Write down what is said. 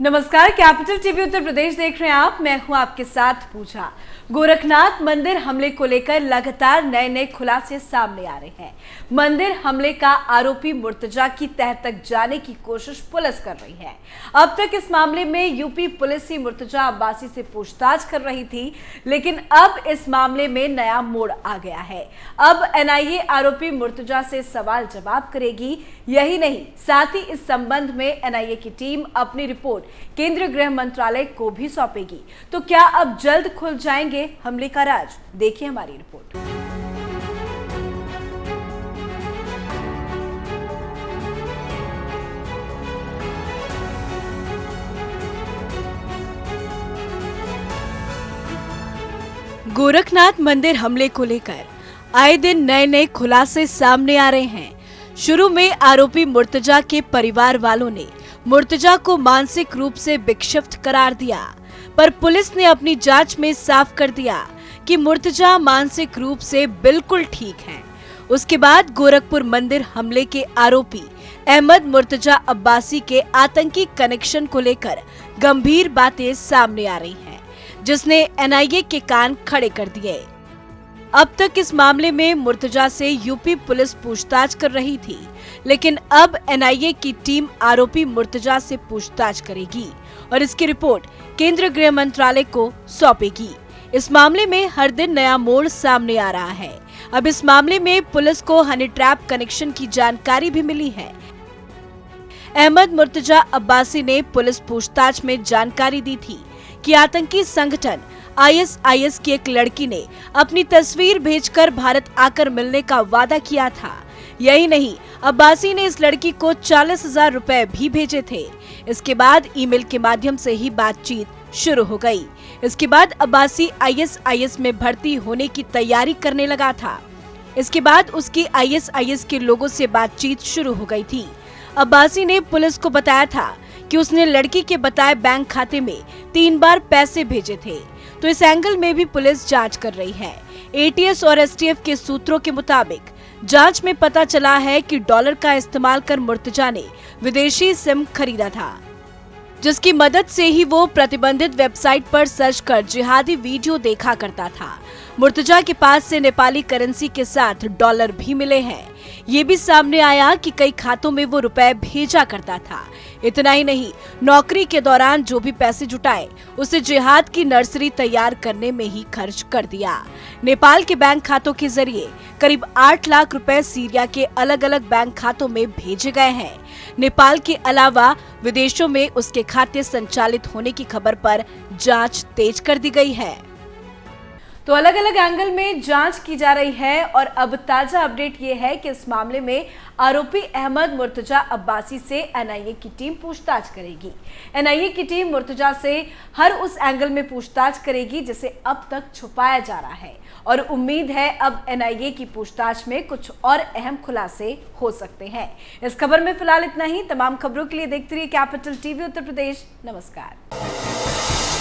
नमस्कार, capital TV Uttar Pradesh देख रहे हैं आप। मैं हूं आपके साथ पूजा। गोरखनाथ मंदिर हमले को लेकर लगातार नए नए खुलासे सामने आ रहे हैं। मंदिर हमले का आरोपी मुर्तजा की तह तक जाने की कोशिश पुलिस कर रही है। अब तक इस मामले में यूपी पुलिस ही मुर्तजा अब्बासी से पूछताछ कर रही थी, लेकिन अब इस मामले में नया मोड़ आ गया है। अब एनआईए आरोपी मुर्तजा से सवाल जवाब करेगी। यही नहीं, साथ ही इस संबंध में एनआईए की टीम अपनी रिपोर्ट केंद्रीय गृह मंत्रालय को भी सौंपेगी। तो क्या अब जल्द खुल जाएंगे हमले का राज? देखिए हमारी रिपोर्ट। गोरखनाथ मंदिर हमले को लेकर आए दिन नए नए खुलासे सामने आ रहे हैं। शुरू में आरोपी मुर्तजा के परिवार वालों ने मुर्तजा को मानसिक रूप से विक्षिप्त करार दिया, पर पुलिस ने अपनी जांच में साफ कर दिया कि मुर्तजा मानसिक रूप से बिल्कुल ठीक हैं। उसके बाद गोरखपुर मंदिर हमले के आरोपी अहमद मुर्तजा अब्बासी के आतंकी कनेक्शन को लेकर गंभीर बातें सामने आ रही हैं, जिसने एनआईए के कान खड़े कर दिए। अब तक इस मामले में मुर्तजा से यूपी पुलिस पूछताछ कर रही थी, लेकिन अब एनआईए की टीम आरोपी मुर्तजा से पूछताछ करेगी और इसकी रिपोर्ट केंद्रीय गृह मंत्रालय को सौंपेगी। इस मामले में हर दिन नया मोड़ सामने आ रहा है। अब इस मामले में पुलिस को हनी ट्रैप कनेक्शन की जानकारी भी मिली है। अहमद मुर्तजा अब्बासी ने पुलिस पूछताछ में जानकारी दी थी कि आतंकी संगठन आईएसआईएस की एक लड़की ने अपनी तस्वीर भेजकर भारत आकर मिलने का वादा किया था। यही नहीं, अब्बासी ने इस लड़की को 40,000 रुपए भी भेजे थे। इसके बाद ईमेल के माध्यम से ही बातचीत शुरू हो गई। इसके बाद अब्बासी आईएसआईएस में भर्ती होने की तैयारी करने लगा था। इसके बाद उसकी आईएसआईएस के लोगों से बातचीत शुरू हो गई थी। अब्बासी ने पुलिस को बताया था कि उसने लड़की के बताए बैंक खाते में 3 बार पैसे भेजे थे। तो इस एंगल में भी पुलिस जांच कर रही है। एटीएस और एसटीएफ के सूत्रों के मुताबिक जांच में पता चला है कि डॉलर का इस्तेमाल कर मुर्तजा ने विदेशी सिम खरीदा था, जिसकी मदद से ही वो प्रतिबंधित वेबसाइट पर सर्च कर जिहादी वीडियो देखा करता था। मुर्तजा के पास से नेपाली करेंसी के साथ डॉलर भी मिले हैं। ये भी सामने आया कि कई खातों में वो रुपए भेजा करता था। इतना ही नहीं, नौकरी के दौरान जो भी पैसे जुटाए उसे जिहाद की नर्सरी तैयार करने में ही खर्च कर दिया। नेपाल के बैंक खातों के जरिए करीब 8 लाख रुपए सीरिया के अलग अलग बैंक खातों में भेजे गए हैं। नेपाल के अलावा विदेशों में उसके खाते संचालित होने की खबर पर जांच तेज कर दी गई है। तो अलग अलग एंगल में जांच की जा रही है और अब ताजा अपडेट ये है कि इस मामले में आरोपी अहमद मुर्तजा अब्बासी से एनआईए की टीम पूछताछ करेगी। एनआईए की टीम मुर्तजा से हर उस एंगल में पूछताछ करेगी जिसे अब तक छुपाया जा रहा है और उम्मीद है अब एनआईए की पूछताछ में कुछ और अहम खुलासे हो सकते हैं। इस खबर में फिलहाल इतना ही। तमाम खबरों के लिए देखते रहिए कैपिटल टीवी उत्तर प्रदेश। नमस्कार।